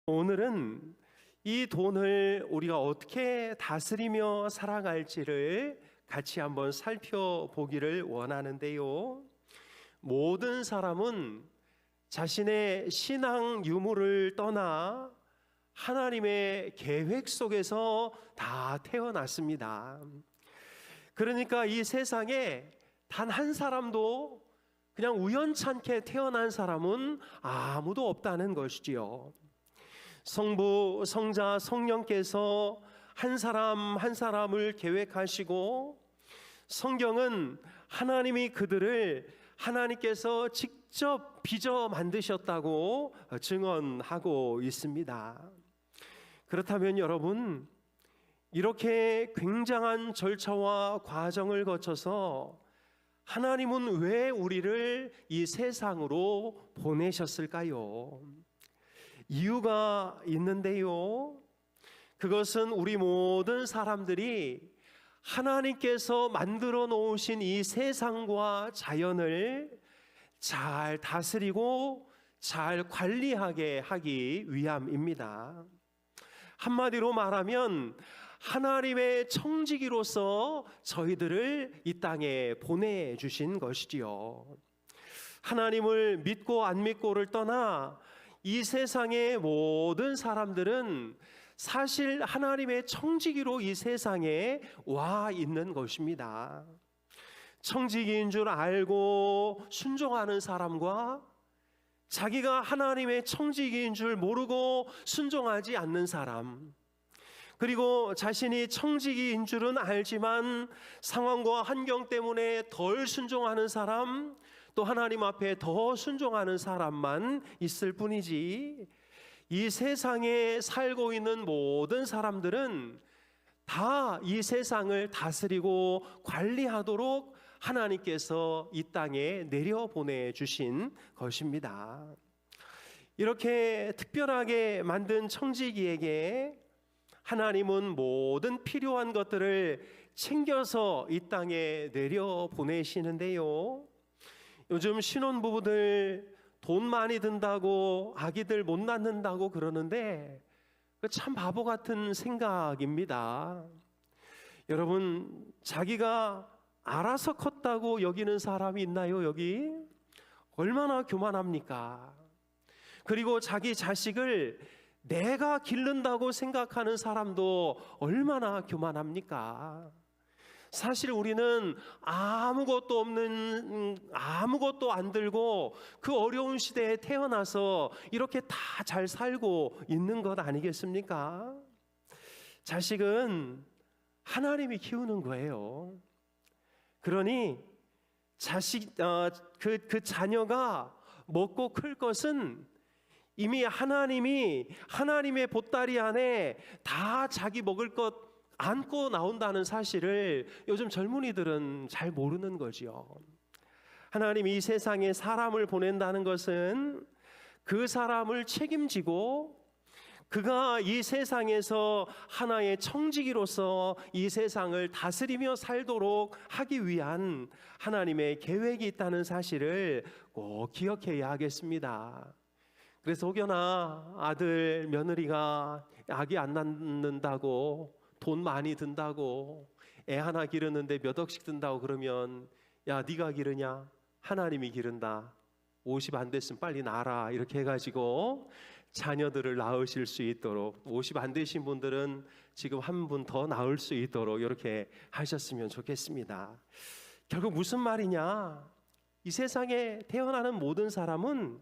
오늘은 이 돈을 우리가 어떻게 다스리며 살아갈지를 같이 한번 살펴보기를 원하는데요. 모든 사람은 자신의 신앙 유무를 떠나 하나님의 계획 속에서 다 태어났습니다. 그러니까 이 세상에 단 한 사람도 그냥 우연찮게 태어난 사람은 아무도 없다는 것이지요. 성부, 성자, 성령께서 한 사람 한 사람을 계획하시고 성경은 하나님이 그들을 하나님께서 직접 빚어 만드셨다고 증언하고 있습니다. 그렇다면 여러분, 이렇게 굉장한 절차와 과정을 거쳐서 하나님은 왜 우리를 이 세상으로 보내셨을까요? 이유가 있는데요. 그것은 우리 모든 사람들이 하나님께서 만들어 놓으신 이 세상과 자연을 잘 다스리고 잘 관리하게 하기 위함입니다. 한마디로 말하면 하나님의 청지기로서 저희들을 이 땅에 보내주신 것이지요. 하나님을 믿고 안 믿고를 떠나 이 세상의 모든 사람들은 사실 하나님의 청지기로 이 세상에 와 있는 것입니다. 청지기인 줄 알고 순종하는 사람과 자기가 하나님의 청지기인 줄 모르고 순종하지 않는 사람, 그리고 자신이 청지기인 줄은 알지만 상황과 환경 때문에 덜 순종하는 사람, 또 하나님 앞에 더 순종하는 사람만 있을 뿐이지, 이 세상에 살고 있는 모든 사람들은 다 이 세상을 다스리고 관리하도록 하나님께서 이 땅에 내려보내 주신 것입니다. 이렇게 특별하게 만든 청지기에게 하나님은 모든 필요한 것들을 챙겨서 이 땅에 내려보내시는데요. 요즘 신혼부부들 돈 많이 든다고 아기들 못 낳는다고 그러는데 참 바보 같은 생각입니다. 여러분, 자기가 알아서 컸다고 여기는 사람이 있나요? 여기? 얼마나 교만합니까? 그리고 자기 자식을 내가 기른다고 생각하는 사람도 얼마나 교만합니까? 사실 우리는 아무것도 없는, 아무것도 안 들고 그 어려운 시대에 태어나서 이렇게 다 잘 살고 있는 것 아니겠습니까? 자식은 하나님이 키우는 거예요. 그러니 그 자녀가 먹고 클 것은 이미 하나님이 하나님의 보따리 안에 다 자기 먹을 것 안고 나온다는 사실을 요즘 젊은이들은 잘 모르는 거지요. 하나님이 이 세상에 사람을 보낸다는 것은 그 사람을 책임지고 그가 이 세상에서 하나의 청지기로서 이 세상을 다스리며 살도록 하기 위한 하나님의 계획이 있다는 사실을 꼭 기억해야 하겠습니다. 그래서 혹여나 아들, 며느리가 아기 안 낳는다고 돈 많이 든다고 애 하나 기르는데 몇 억씩 든다고 그러면 야, 네가 기르냐? 하나님이 기른다. 50 안 됐으면 빨리 낳아라. 이렇게 해가지고 자녀들을 낳으실 수 있도록, 50 안 되신 분들은 지금 한 분 더 낳을 수 있도록 이렇게 하셨으면 좋겠습니다. 결국 무슨 말이냐? 이 세상에 태어나는 모든 사람은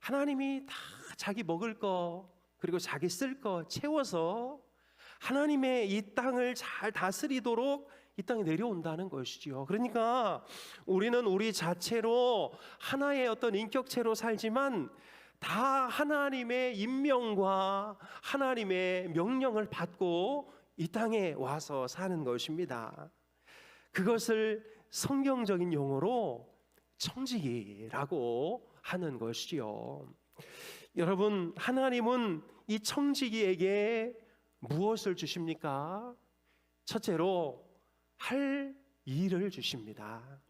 하나님이 다 자기 먹을 거 그리고 자기 쓸 거 채워서 하나님의 이 땅을 잘 다스리도록 이 땅에 내려온다는 것이지요. 그러니까 우리는 우리 자체로 하나의 어떤 인격체로 살지만 다 하나님의 임명과 하나님의 명령을 받고 이 땅에 와서 사는 것입니다. 그것을 성경적인 용어로 청지기라고 하는 것이지요. 여러분, 하나님은 이 청지기에게 무엇을 주십니까? 첫째로 할 일을 주십니다.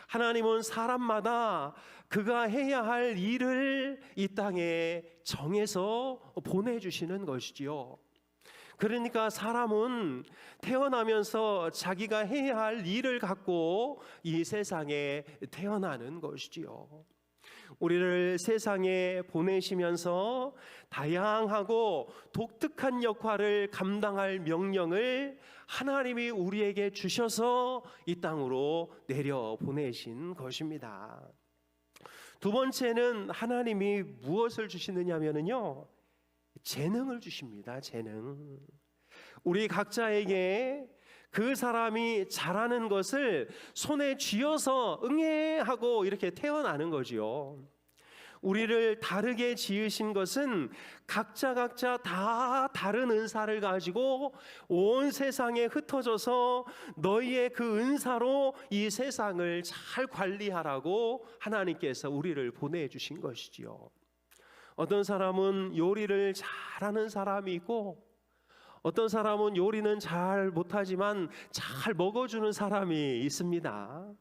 하나님은 사람마다 그가 해야 할 일을 이 땅에 정해서 보내주시는 것이지요. 그러니까 사람은 태어나면서 자기가 해야 할 일을 갖고 이 세상에 태어나는 것이지요. 우리를 세상에 보내시면서 다양하고 독특한 역할을 감당할 명령을 하나님이 우리에게 주셔서 이 땅으로 내려 보내신 것입니다. 두 번째는 하나님이 무엇을 주시느냐면요, 재능을 주십니다. 재능. 우리 각자에게 그 사람이 잘하는 것을 손에 쥐어서 응애하고 이렇게 태어나는 거지요. 우리를 다르게 지으신 것은 각자 다 다른 은사를 가지고 온 세상에 흩어져서 너희의 그 은사로 이 세상을 잘 관리하라고 하나님께서 우리를 보내주신 것이지요. 어떤 사람은 요리를 잘하는 사람이 있고, 어떤 사람은 요리는 잘 못하지만 잘 먹어주는 사람이 있습니다.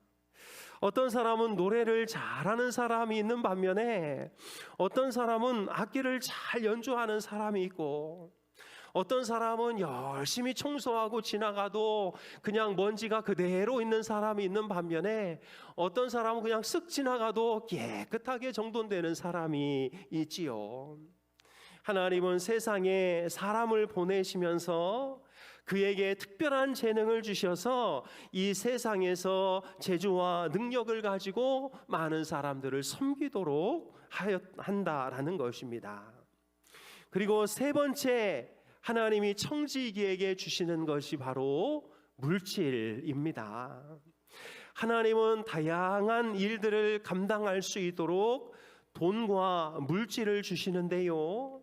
어떤 사람은 노래를 잘하는 사람이 있는 반면에 어떤 사람은 악기를 잘 연주하는 사람이 있고, 어떤 사람은 열심히 청소하고 지나가도 그냥 먼지가 그대로 있는 사람이 있는 반면에 어떤 사람은 그냥 쓱 지나가도 깨끗하게 정돈되는 사람이 있지요. 하나님은 세상에 사람을 보내시면서 그에게 특별한 재능을 주셔서 이 세상에서 재주와 능력을 가지고 많은 사람들을 섬기도록 한다라는 것입니다. 그리고 세 번째, 하나님이 청지기에게 주시는 것이 바로 물질입니다. 하나님은 다양한 일들을 감당할 수 있도록 돈과 물질을 주시는데요,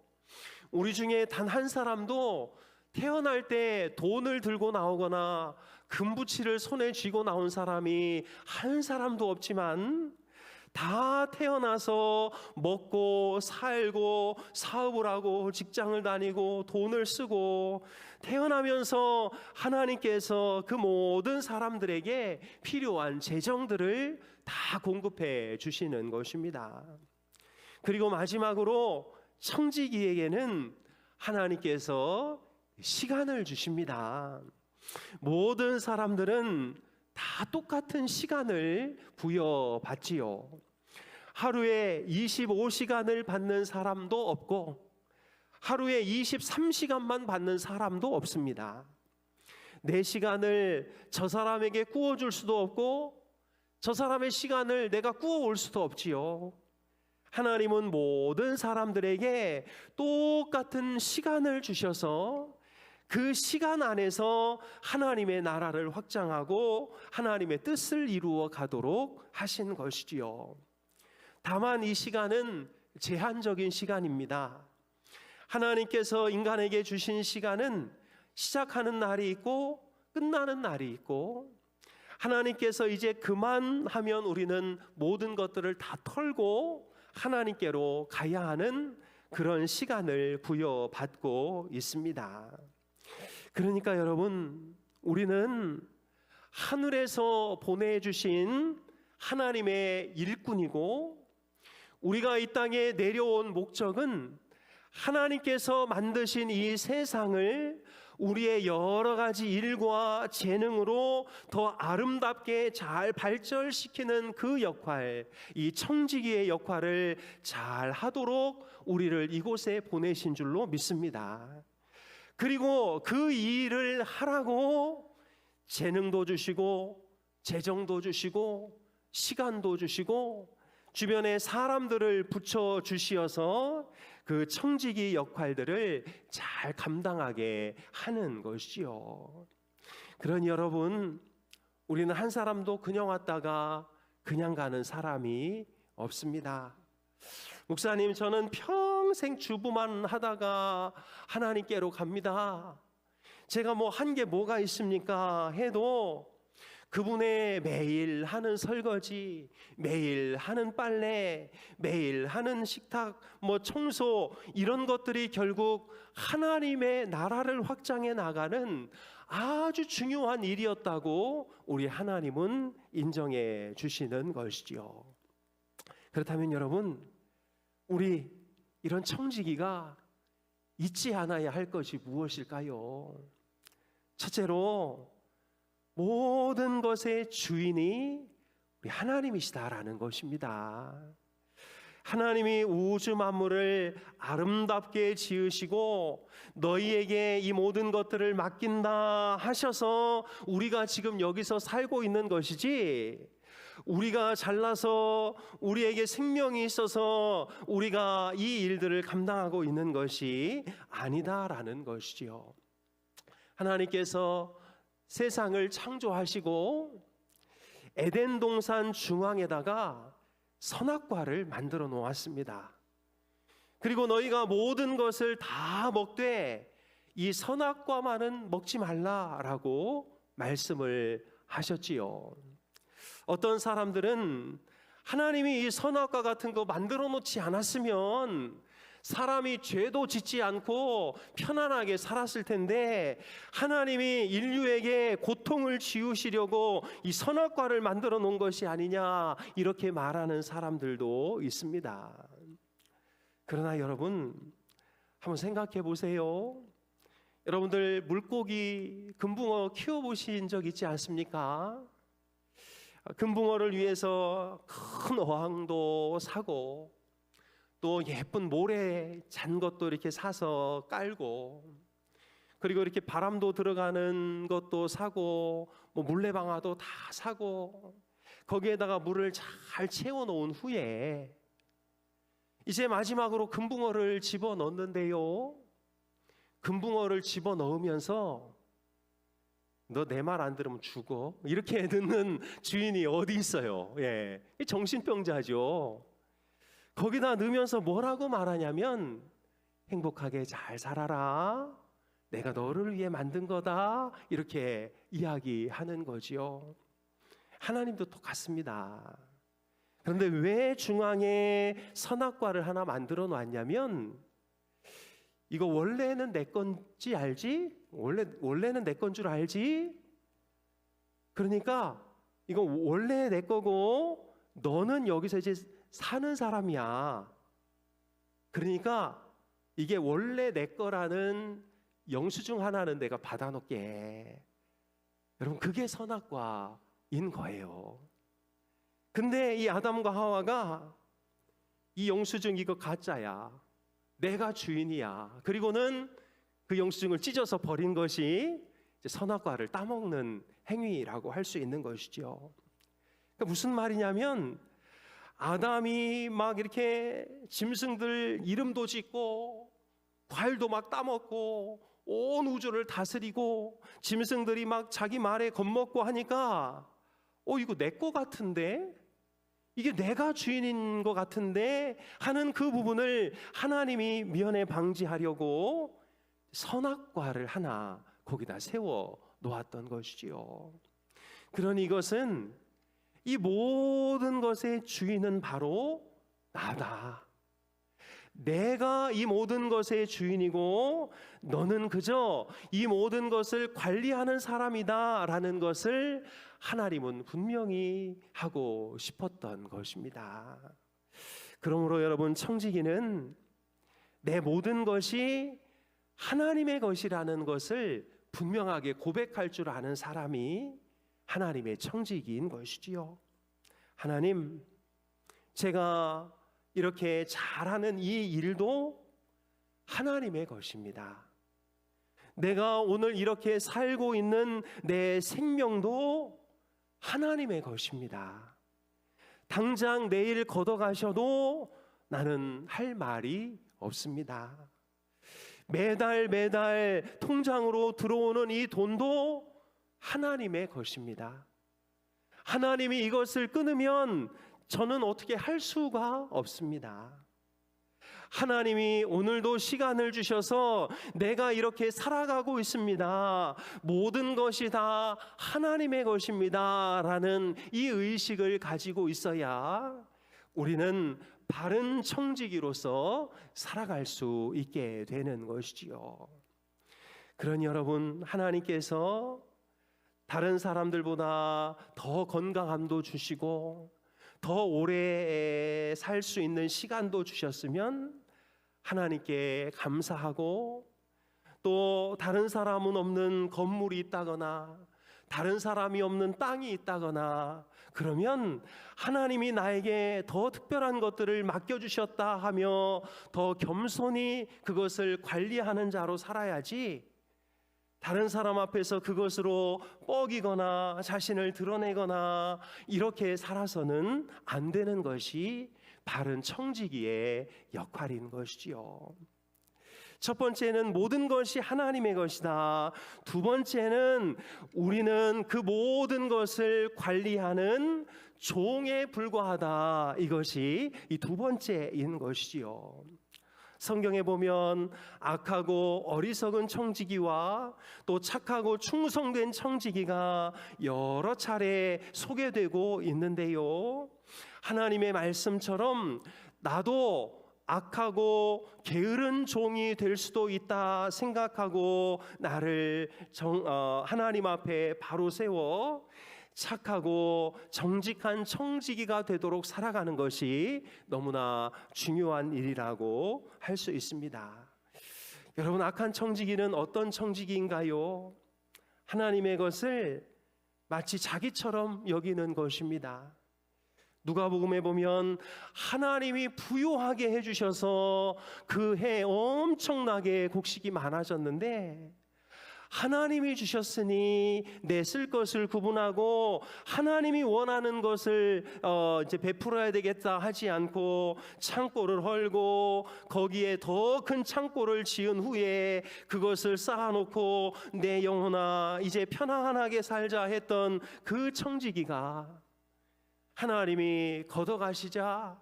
우리 중에 단 한 사람도 태어날 때 돈을 들고 나오거나 금부치를 손에 쥐고 나온 사람이 한 사람도 없지만, 다 태어나서 먹고 살고 사업을 하고 직장을 다니고 돈을 쓰고 태어나면서 하나님께서 그 모든 사람들에게 필요한 재정들을 다 공급해 주시는 것입니다. 그리고 마지막으로 청지기에게는 하나님께서 시간을 주십니다. 모든 사람들은 다 똑같은 시간을 부여받지요. 하루에 25시간을 받는 사람도 없고 하루에 23시간만 받는 사람도 없습니다. 내 시간을 저 사람에게 구워줄 수도 없고 저 사람의 시간을 내가 구워올 수도 없지요. 하나님은 모든 사람들에게 똑같은 시간을 주셔서 그 시간 안에서 하나님의 나라를 확장하고 하나님의 뜻을 이루어 가도록 하신 것이지요. 다만 이 시간은 제한적인 시간입니다. 하나님께서 인간에게 주신 시간은 시작하는 날이 있고 끝나는 날이 있고, 하나님께서 이제 그만하면 우리는 모든 것들을 다 털고 하나님께로 가야 하는 그런 시간을 부여받고 있습니다. 그러니까 여러분, 우리는 하늘에서 보내주신 하나님의 일꾼이고, 우리가 이 땅에 내려온 목적은 하나님께서 만드신 이 세상을 우리의 여러 가지 일과 재능으로 더 아름답게 잘 발전시키는 그 역할, 이 청지기의 역할을 잘 하도록 우리를 이곳에 보내신 줄로 믿습니다. 그리고 그 일을 하라고 재능도 주시고 재정도 주시고 시간도 주시고 주변에 사람들을 붙여 주시어서 그 청지기 역할들을 잘 감당하게 하는 것이지요. 그러니 여러분, 우리는 한 사람도 그냥 왔다가 그냥 가는 사람이 없습니다. 목사님, 저는 평생 주부만 하다가 하나님께로 갑니다. 제가 뭐 한 게 뭐가 있습니까? 해도 그분의 매일 하는 설거지, 매일 하는 빨래, 매일 하는 식탁, 뭐 청소, 이런 것들이 결국 하나님의 나라를 확장해 나가는 아주 중요한 일이었다고 우리 하나님은 인정해 주시는 것이지요. 그렇다면 여러분, 우리 이런 청지기가 잊지 않아야 할 것이 무엇일까요? 첫째로 모든 것의 주인이 우리 하나님이시다라는 것입니다. 하나님이 우주 만물을 아름답게 지으시고 너희에게 이 모든 것들을 맡긴다 하셔서 우리가 지금 여기서 살고 있는 것이지, 우리가 잘나서 우리에게 생명이 있어서 우리가 이 일들을 감당하고 있는 것이 아니다라는 것이지요. 하나님께서 세상을 창조하시고 에덴 동산 중앙에다가 선악과를 만들어 놓았습니다. 그리고 너희가 모든 것을 다 먹되 이 선악과만은 먹지 말라라고 말씀을 하셨지요. 어떤 사람들은 하나님이 이 선악과 같은 거 만들어 놓지 않았으면 사람이 죄도 짓지 않고 편안하게 살았을 텐데 하나님이 인류에게 고통을 지우시려고 이 선악과를 만들어 놓은 것이 아니냐, 이렇게 말하는 사람들도 있습니다. 그러나 여러분, 한번 생각해 보세요. 여러분들 물고기, 금붕어 키워보신 적 있지 않습니까? 금붕어를 위해서 큰 어항도 사고 또 예쁜 모래 잔 것도 이렇게 사서 깔고, 그리고 이렇게 바람도 들어가는 것도 사고 뭐 물레방아도 다 사고 거기에다가 물을 잘 채워 놓은 후에 이제 마지막으로 금붕어를 집어 넣는데요, 금붕어를 집어 넣으면서 너 내 말 안 들으면 죽어, 이렇게 듣는 주인이 어디 있어요? 예, 정신병자죠. 거기다 넣으면서 뭐라고 말하냐면 행복하게 잘 살아라, 내가 너를 위해 만든 거다, 이렇게 이야기하는 거지요. 하나님도 똑같습니다. 그런데 왜 중앙에 선악과를 하나 만들어 놨냐면, 이거 원래는 내 건지 알지? 원래는 내 건 줄 알지? 그러니까 이거 원래 내 거고 너는 여기서 이제 사는 사람이야. 그러니까 이게 원래 내 거라는 영수증 하나는 내가 받아놓게. 여러분, 그게 선악과인 거예요. 근데 이 아담과 하와가 이 영수증 이거 가짜야, 내가 주인이야, 그리고는 그 영수증을 찢어서 버린 것이 이제 선악과를 따먹는 행위라고 할 수 있는 것이죠. 그러니까 무슨 말이냐면, 아담이 막 이렇게 짐승들 이름도 짓고 과일도 막 따먹고 온 우주를 다스리고 짐승들이 막 자기 말에 겁먹고 하니까 이거 내 거 같은데, 이게 내가 주인인 것 같은데 하는 그 부분을 하나님이 미연에 방지하려고 선악과를 하나 거기다 세워 놓았던 것이지요. 그러니 이것은 이 모든 것의 주인은 바로 나다. 내가 이 모든 것의 주인이고 너는 그저 이 모든 것을 관리하는 사람이다 라는 것을 하나님은 분명히 하고 싶었던 것입니다. 그러므로 여러분, 청지기는 내 모든 것이 하나님의 것이라는 것을 분명하게 고백할 줄 아는 사람이 하나님의 청지기인 것이지요. 하나님, 제가 이렇게 잘하는 이 일도 하나님의 것입니다. 내가 오늘 이렇게 살고 있는 내 생명도 하나님의 것입니다. 당장 내일 걷어가셔도 나는 할 말이 없습니다. 매달 통장으로 들어오는 이 돈도 하나님의 것입니다. 하나님이 이것을 끊으면 저는 어떻게 할 수가 없습니다. 하나님이 오늘도 시간을 주셔서 내가 이렇게 살아가고 있습니다. 모든 것이 다 하나님의 것입니다 라는 이 의식을 가지고 있어야 우리는 바른 청지기로서 살아갈 수 있게 되는 것이지요. 그런 여러분, 하나님께서 다른 사람들보다 더 건강함도 주시고 더 오래 살 수 있는 시간도 주셨으면 하나님께 감사하고, 또 다른 사람은 없는 건물이 있다거나 다른 사람이 없는 땅이 있다거나 그러면 하나님이 나에게 더 특별한 것들을 맡겨주셨다 하며 더 겸손히 그것을 관리하는 자로 살아야지, 다른 사람 앞에서 그것으로 뻐기거나 자신을 드러내거나 이렇게 살아서는 안 되는 것이 바른 청지기의 역할인 것이지요. 첫 번째는 모든 것이 하나님의 것이다. 두 번째는 우리는 그 모든 것을 관리하는 종에 불과하다. 이것이 이 두 번째인 것이지요. 성경에 보면 악하고 어리석은 청지기와 또 착하고 충성된 청지기가 여러 차례 소개되고 있는데요, 하나님의 말씀처럼 나도 악하고 게으른 종이 될 수도 있다 생각하고 나를 하나님 앞에 바로 세워 착하고 정직한 청지기가 되도록 살아가는 것이 너무나 중요한 일이라고 할 수 있습니다. 여러분, 악한 청지기는 어떤 청지기인가요? 하나님의 것을 마치 자기처럼 여기는 것입니다. 누가복음에 보면 하나님이 부유하게 해주셔서 그 해 엄청나게 곡식이 많아졌는데, 하나님이 주셨으니 내 쓸 것을 구분하고 하나님이 원하는 것을 이제 베풀어야 되겠다 하지 않고 창고를 헐고 거기에 더 큰 창고를 지은 후에 그것을 쌓아놓고 내 영혼아 이제 편안하게 살자 했던 그 청지기가 하나님이 걷어가시자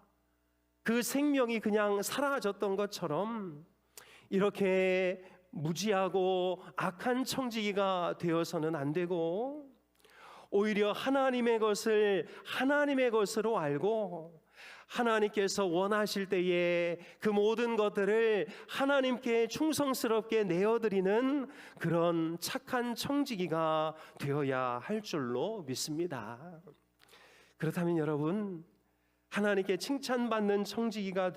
그 생명이 그냥 사라졌던 것처럼 이렇게 무지하고 악한 청지기가 되어서는 안 되고, 오히려 하나님의 것을 하나님의 것으로 알고 하나님께서 원하실 때에 그 모든 것들을 하나님께 충성스럽게 내어드리는 그런 착한 청지기가 되어야 할 줄로 믿습니다. 그렇다면 여러분, 하나님께 칭찬받는 청지기가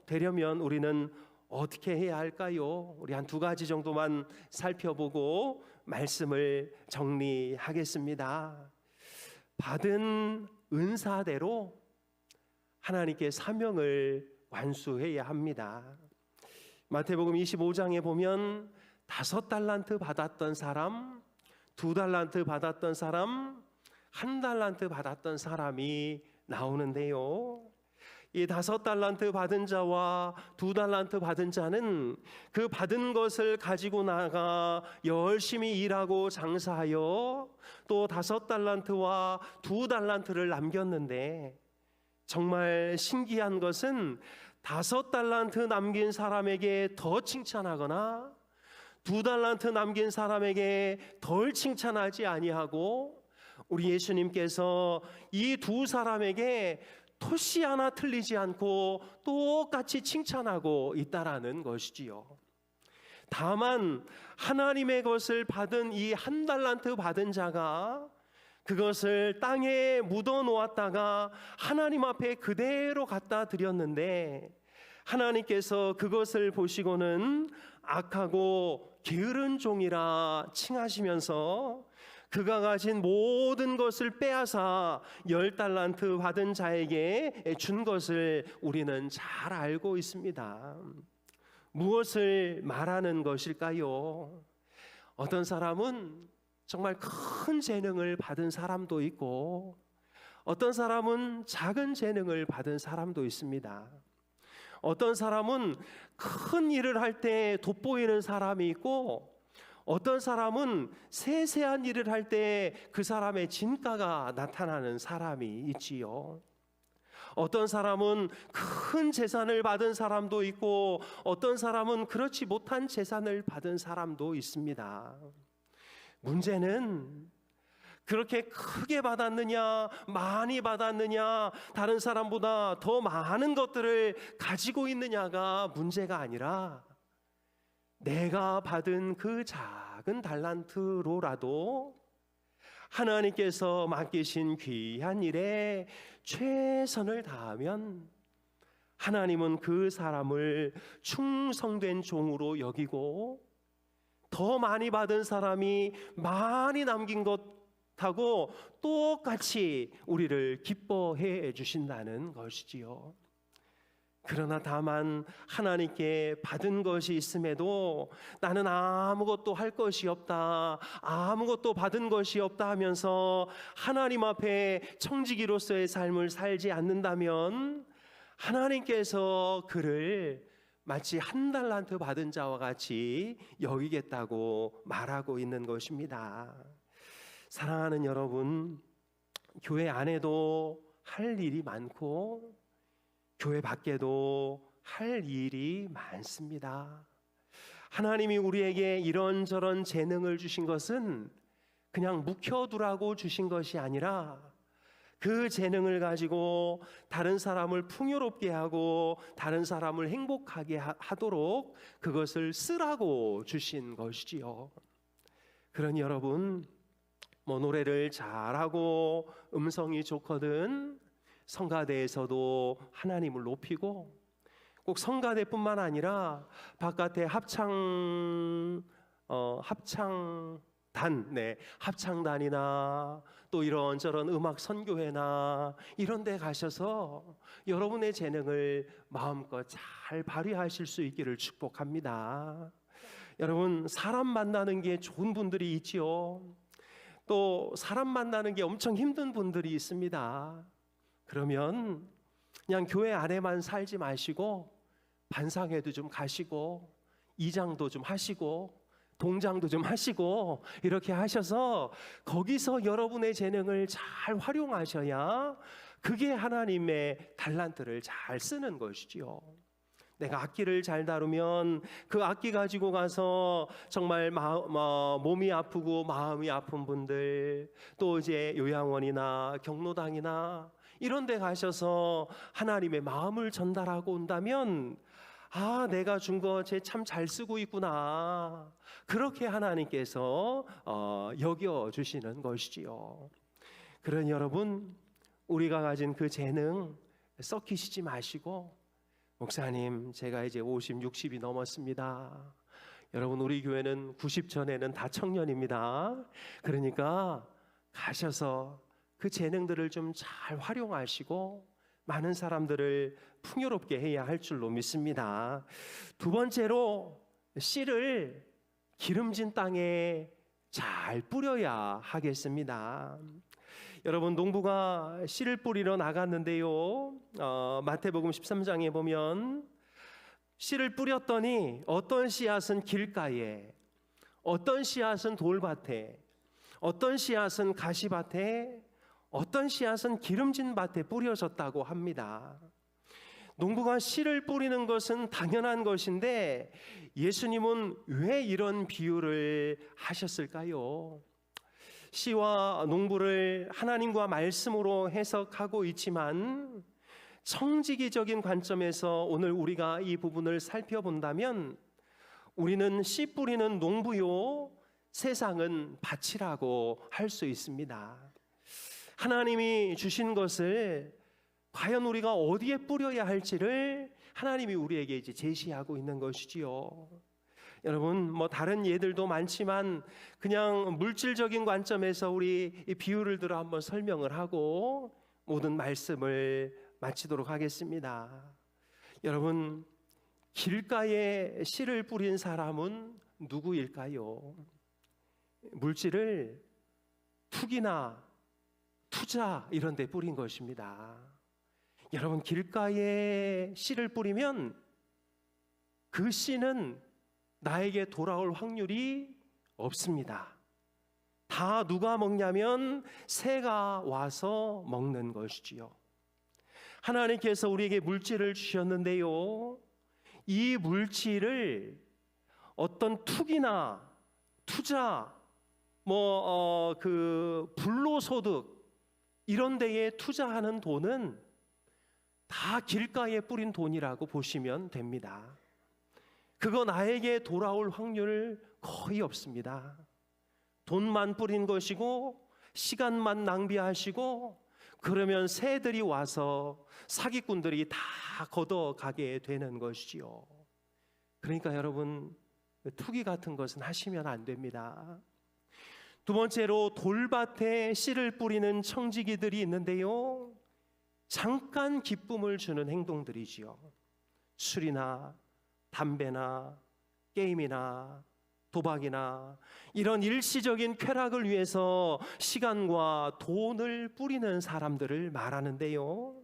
되려면 우리는 어떻게 해야 할까요? 우리 한 두 가지 정도만 살펴보고 말씀을 정리하겠습니다. 받은 은사대로 하나님께 사명을 완수해야 합니다. 마태복음 25장에 보면 5달란트 받았던 사람, 2달란트 받았던 사람, 1달란트 받았던 사람이 나오는데요, 이 5달란트 받은 자와 2달란트 받은 자는 그 받은 것을 가지고 나가 열심히 일하고 장사하여 또 5달란트와 2달란트를 남겼는데, 정말 신기한 것은 5달란트 남긴 사람에게 더 칭찬하거나 2달란트 남긴 사람에게 덜 칭찬하지 아니하고, 우리 예수님께서 이 두 사람에게 토시 하나 틀리지 않고 똑같이 칭찬하고 있다라는 것이지요. 다만 하나님의 것을 받은 이 1달란트 받은 자가 그것을 땅에 묻어 놓았다가 하나님 앞에 그대로 갖다 드렸는데, 하나님께서 그것을 보시고는 악하고 게으른 종이라 칭하시면서 그가 가진 모든 것을 빼앗아 10달란트 받은 자에게 준 것을 우리는 잘 알고 있습니다. 무엇을 말하는 것일까요? 어떤 사람은 정말 큰 재능을 받은 사람도 있고, 어떤 사람은 작은 재능을 받은 사람도 있습니다. 어떤 사람은 큰 일을 할 때 돋보이는 사람이 있고, 어떤 사람은 세세한 일을 할 때 그 사람의 진가가 나타나는 사람이 있지요. 어떤 사람은 큰 재산을 받은 사람도 있고, 어떤 사람은 그렇지 못한 재산을 받은 사람도 있습니다. 문제는 그렇게 크게 받았느냐, 많이 받았느냐, 다른 사람보다 더 많은 것들을 가지고 있느냐가 문제가 아니라 내가 받은 그 작은 달란트로라도 하나님께서 맡기신 귀한 일에 최선을 다하면 하나님은 그 사람을 충성된 종으로 여기고 더 많이 받은 사람이 많이 남긴 것하고 똑같이 우리를 기뻐해 주신다는 것이지요. 그러나 다만 하나님께 받은 것이 있음에도 나는 아무것도 할 것이 없다, 아무것도 받은 것이 없다 하면서 하나님 앞에 청지기로서의 삶을 살지 않는다면 하나님께서 그를 마치 한 달란트 받은 자와 같이 여기겠다고 말하고 있는 것입니다. 사랑하는 여러분, 교회 안에도 할 일이 많고 교회 밖에도 할 일이 많습니다. 하나님이 우리에게 이런저런 재능을 주신 것은 그냥 묵혀두라고 주신 것이 아니라 그 재능을 가지고 다른 사람을 풍요롭게 하고 다른 사람을 행복하게 하도록 그것을 쓰라고 주신 것이지요. 그러니 여러분, 노래를 잘하고 음성이 좋거든 성가대에서도 하나님을 높이고, 꼭 성가대뿐만 아니라 바깥에 합창단이나 또 이런저런 음악 선교회나 이런 데 가셔서 여러분의 재능을 마음껏 잘 발휘하실 수 있기를 축복합니다. 여러분, 사람 만나는 게 좋은 분들이 있지요. 또 사람 만나는 게 엄청 힘든 분들이 있습니다. 그러면 그냥 교회 안에만 살지 마시고 반상회도 좀 가시고 이장도 좀 하시고 동장도 좀 하시고 이렇게 하셔서 거기서 여러분의 재능을 잘 활용하셔야 그게 하나님의 달란트를 잘 쓰는 것이지요. 내가 악기를 잘 다루면 그 악기 가지고 가서 정말 몸이 아프고 마음이 아픈 분들, 또 이제 요양원이나 경로당이나 이런 데 가셔서 하나님의 마음을 전달하고 온다면 내가 준 거 쟤 참 잘 쓰고 있구나, 그렇게 하나님께서 여겨주시는 것이지요. 그러니 여러분, 우리가 가진 그 재능 썩히시지 마시고, 목사님 제가 이제 50, 60이 넘었습니다. 여러분, 우리 교회는 90 전에는 다 청년입니다. 그러니까 가셔서 그 재능들을 좀 잘 활용하시고 많은 사람들을 풍요롭게 해야 할 줄로 믿습니다. 두 번째로, 씨를 기름진 땅에 잘 뿌려야 하겠습니다. 여러분, 농부가 씨를 뿌리러 나갔는데요, 마태복음 13장에 보면 씨를 뿌렸더니 어떤 씨앗은 길가에, 어떤 씨앗은 돌밭에, 어떤 씨앗은 가시밭에, 어떤 씨앗은 기름진 밭에 뿌려졌다고 합니다. 농부가 씨를 뿌리는 것은 당연한 것인데 예수님은 왜 이런 비유를 하셨을까요? 씨와 농부를 하나님과 말씀으로 해석하고 있지만 청지기적인 관점에서 오늘 우리가 이 부분을 살펴본다면 우리는 씨 뿌리는 농부요, 세상은 밭이라고 할 수 있습니다. 하나님이 주신 것을 과연 우리가 어디에 뿌려야 할지를 하나님이 우리에게 이제 제시하고 있는 것이지요. 여러분, 다른 예들도 많지만 그냥 물질적인 관점에서 우리 이 비유를 들어 한번 설명을 하고 모든 말씀을 마치도록 하겠습니다. 여러분, 길가에 씨를 뿌린 사람은 누구일까요? 물질을 투기나 투자 이런 데 뿌린 것입니다. 여러분, 길가에 씨를 뿌리면 그 씨는 나에게 돌아올 확률이 없습니다. 다 누가 먹냐면 새가 와서 먹는 것이지요. 하나님께서 우리에게 물질을 주셨는데요, 이 물질을 어떤 투기나 투자, 불로소득 이런 데에 투자하는 돈은 다 길가에 뿌린 돈이라고 보시면 됩니다. 그거 나에게 돌아올 확률 거의 없습니다. 돈만 뿌린 것이고 시간만 낭비하시고 그러면 새들이 와서 사기꾼들이 다 걷어가게 되는 것이지요. 그러니까 여러분, 투기 같은 것은 하시면 안 됩니다. 두 번째로 돌밭에 씨를 뿌리는 청지기들이 있는데요, 잠깐 기쁨을 주는 행동들이지요. 술이나 담배나 게임이나 도박이나 이런 일시적인 쾌락을 위해서 시간과 돈을 뿌리는 사람들을 말하는데요,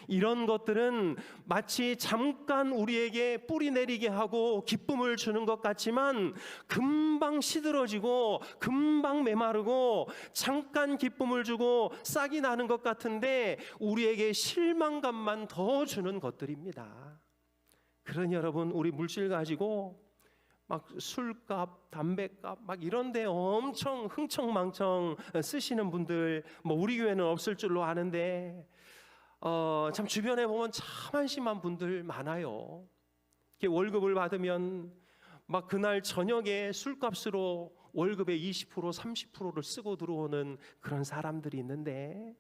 이런 것들은 마치 잠깐 우리에게 뿌리 내리게 하고 기쁨을 주는 것 같지만 금방 시들어지고 금방 메마르고 잠깐 기쁨을 주고 싹이 나는 것 같은데 우리에게 실망감만 더 주는 것들입니다. 그러니 여러분, 우리 물질 가지고 막 술값, 담배값 막 이런데 엄청 흥청망청 쓰시는 분들 우리 교회는 없을 줄로 아는데 참 주변에 보면 참 한심한 분들 많아요. 이렇게 월급을 받으면 막 그날 저녁에 술값으로 월급의 20%, 30%를 쓰고 들어오는 그런 사람들이 있는데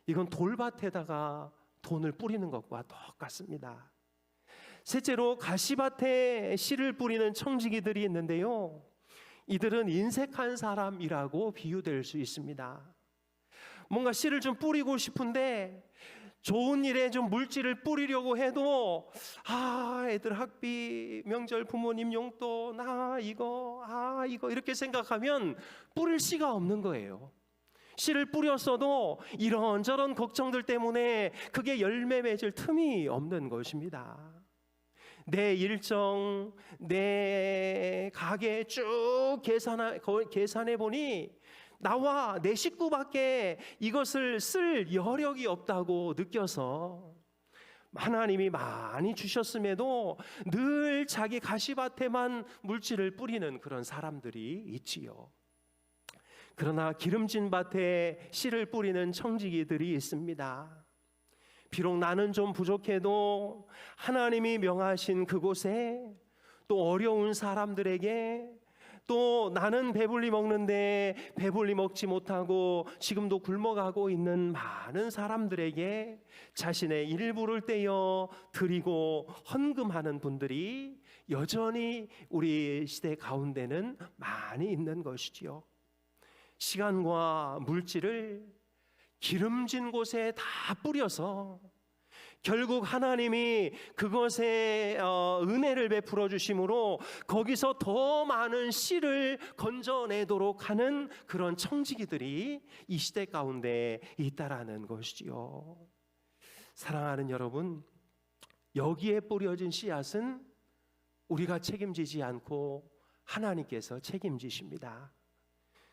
이건 돌밭에다가 돈을 뿌리는 것과 똑같습니다. 셋째로 가시밭에 씨를 뿌리는 청지기들이 있는데요, 이들은 인색한 사람이라고 비유될 수 있습니다. 뭔가 씨를 좀 뿌리고 싶은데 좋은 일에 좀 물질을 뿌리려고 해도 애들 학비, 명절 부모님 용돈, 이거 이렇게 생각하면 뿌릴 씨가 없는 거예요. 씨를 뿌렸어도 이런저런 걱정들 때문에 그게 열매 맺을 틈이 없는 것입니다. 내 일정, 내 가게 쭉 계산해 보니 나와 내 식구밖에 이것을 쓸 여력이 없다고 느껴서 하나님이 많이 주셨음에도 늘 자기 가시밭에만 물질을 뿌리는 그런 사람들이 있지요. 그러나 기름진 밭에 씨를 뿌리는 청지기들이 있습니다. 비록 나는 좀 부족해도 하나님이 명하신 그곳에, 또 어려운 사람들에게, 또 나는 배불리 먹는데 배불리 먹지 못하고 지금도 굶어가고 있는 많은 사람들에게 자신의 일부를 떼어 드리고 헌금하는 분들이 여전히 우리 시대 가운데는 많이 있는 것이지요. 시간과 물질을 기름진 곳에 다 뿌려서 결국 하나님이 그것에 은혜를 베풀어 주심으로 거기서 더 많은 씨를 건져내도록 하는 그런 청지기들이 이 시대 가운데 있다라는 것이지요. 사랑하는 여러분, 여기에 뿌려진 씨앗은 우리가 책임지지 않고 하나님께서 책임지십니다.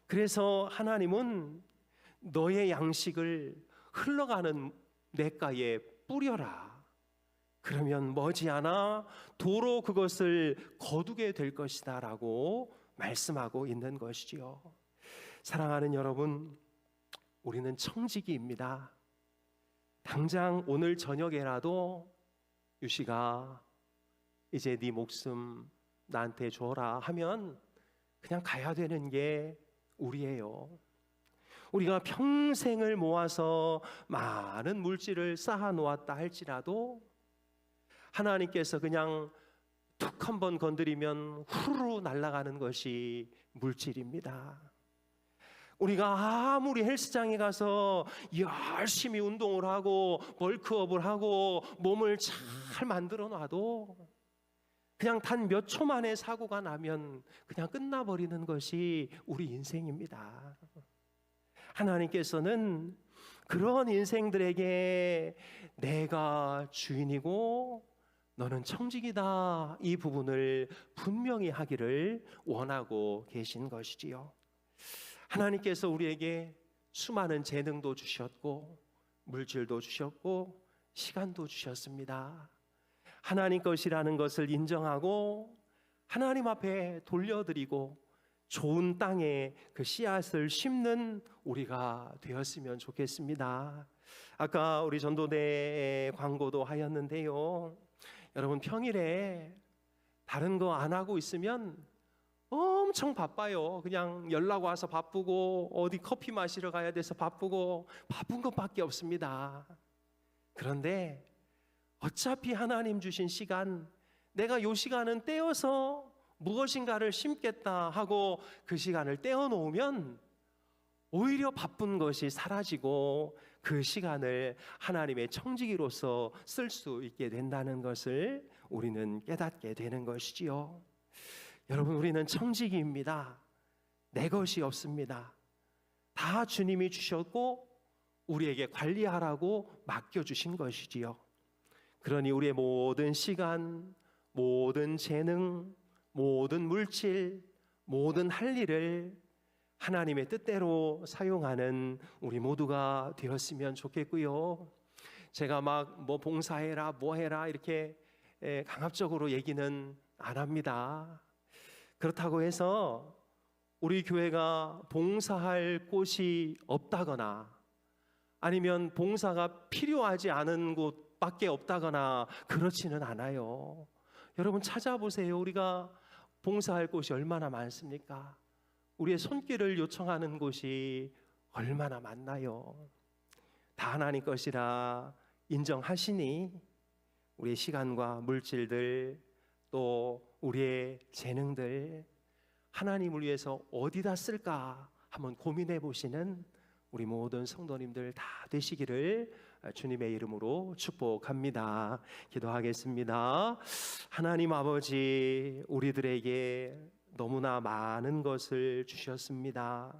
그래서 하나님은 너의 양식을 흘러가는 냇가에 뿌려라. 그러면 머지않아 도로 그것을 거두게 될 것이다 라고 말씀하고 있는 것이지요. 사랑하는 여러분, 우리는 청지기입니다. 당장 오늘 저녁에라도 유시가 이제 네 목숨 나한테 줘라 하면 그냥 가야 되는 게 우리예요. 우리가 평생을 모아서 많은 물질을 쌓아 놓았다 할지라도 하나님께서 그냥 툭 한번 건드리면 후루루 날아가는 것이 물질입니다. 우리가 아무리 헬스장에 가서 열심히 운동을 하고 벌크업을 하고 몸을 잘 만들어 놔도 그냥 단 몇 초 만에 사고가 나면 그냥 끝나버리는 것이 우리 인생입니다. 하나님께서는 그런 인생들에게 내가 주인이고 너는 청지기다, 이 부분을 분명히 하기를 원하고 계신 것이지요. 하나님께서 우리에게 수많은 재능도 주셨고 물질도 주셨고 시간도 주셨습니다. 하나님 것이라는 것을 인정하고 하나님 앞에 돌려드리고 좋은 땅에 그 씨앗을 심는 우리가 되었으면 좋겠습니다. 아까 우리 전도대 광고도 하였는데요, 여러분 평일에 다른 거 안 하고 있으면 엄청 바빠요. 그냥 연락 와서 바쁘고 어디 커피 마시러 가야 돼서 바쁘고 바쁜 것밖에 없습니다. 그런데 어차피 하나님 주신 시간, 내가 요 시간은 떼어서 무엇인가를 심겠다 하고 그 시간을 떼어 놓으면 오히려 바쁜 것이 사라지고 그 시간을 하나님의 청지기로서 쓸 수 있게 된다는 것을 우리는 깨닫게 되는 것이지요. 여러분, 우리는 청지기입니다. 내 것이 없습니다. 다 주님이 주셨고 우리에게 관리하라고 맡겨주신 것이지요. 그러니 우리의 모든 시간, 모든 재능, 모든 물질, 모든 할 일을 하나님의 뜻대로 사용하는 우리 모두가 되었으면 좋겠고요. 제가 막 뭐 봉사해라, 뭐 해라 이렇게 강압적으로 얘기는 안 합니다. 그렇다고 해서 우리 교회가 봉사할 곳이 없다거나 아니면 봉사가 필요하지 않은 곳밖에 없다거나 그렇지는 않아요. 여러분 찾아보세요. 우리가 봉사할 곳이 얼마나 많습니까? 우리의 손길을 요청하는 곳이 얼마나 많나요? 다 하나님 것이라 인정하시니 우리의 시간과 물질들 또 우리의 재능들 하나님을 위해서 어디다 쓸까 한번 고민해 보시는 우리 모든 성도님들 다 되시기를 주님의 이름으로 축복합니다. 기도하겠습니다. 하나님 아버지, 우리들에게 너무나 많은 것을 주셨습니다.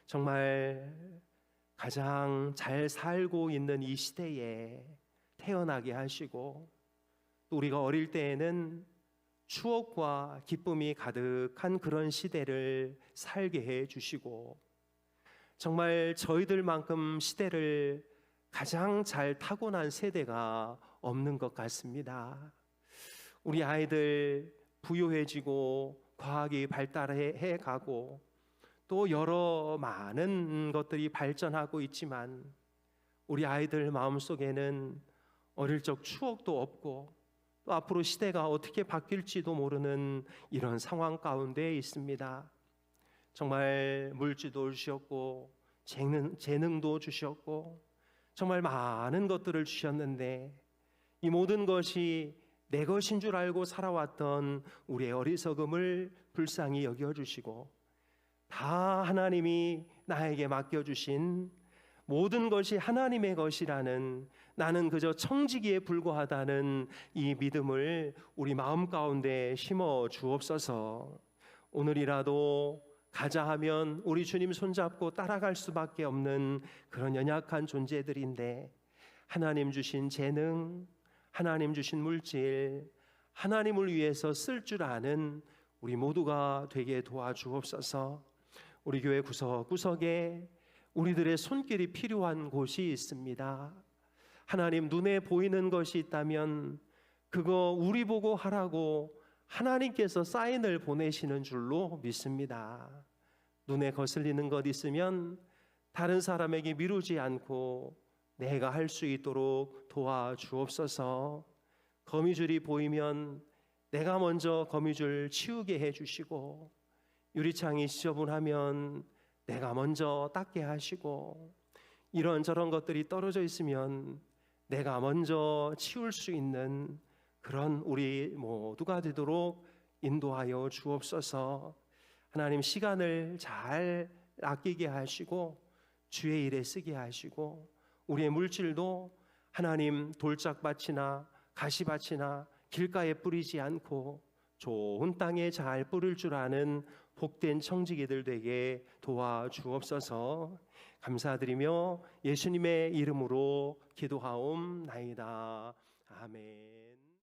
정말 가장 잘 살고 있는 이 시대에 태어나게 하시고 또 우리가 어릴 때에는 추억과 기쁨이 가득한 그런 시대를 살게 해 주시고 정말 저희들만큼 시대를 가장 잘 타고난 세대가 없는 것 같습니다. 우리 아이들 부유해지고 과학이 발달해 가고 또 여러 많은 것들이 발전하고 있지만 우리 아이들 마음속에는 어릴 적 추억도 없고 또 앞으로 시대가 어떻게 바뀔지도 모르는 이런 상황 가운데 있습니다. 정말 물질도 주셨고 재능도 주셨고 정말 많은 것들을 주셨는데 이 모든 것이 내 것인 줄 알고 살아왔던 우리의 어리석음을 불쌍히 여겨주시고 다 하나님이 나에게 맡겨주신 모든 것이 하나님의 것이라는 나는 그저 청지기에 불과하다는 이 믿음을 우리 마음 가운데 심어 주옵소서. 오늘이라도 가자 하면 우리 주님 손잡고 따라갈 수밖에 없는 그런 연약한 존재들인데 하나님 주신 재능, 하나님 주신 물질, 하나님을 위해서 쓸 줄 아는 우리 모두가 되게 도와주옵소서. 우리 교회 구석구석에 우리들의 손길이 필요한 곳이 있습니다. 하나님 눈에 보이는 것이 있다면 그거 우리 보고 하라고 하나님께서 사인을 보내시는 줄로 믿습니다. 눈에 거슬리는 것 있으면 다른 사람에게 미루지 않고 내가 할 수 있도록 도와주옵소서. 거미줄이 보이면 내가 먼저 거미줄 치우게 해주시고 유리창이 지저분하면 내가 먼저 닦게 하시고 이런저런 것들이 떨어져 있으면 내가 먼저 치울 수 있는 그런 우리 모두가 되도록 인도하여 주옵소서. 하나님 시간을 잘 아끼게 하시고 주의 일에 쓰게 하시고 우리의 물질도 하나님 돌짝밭이나 가시밭이나 길가에 뿌리지 않고 좋은 땅에 잘 뿌릴 줄 아는 복된 청지기들 되게 도와주옵소서. 감사드리며 예수님의 이름으로 기도하옵나이다. 아멘.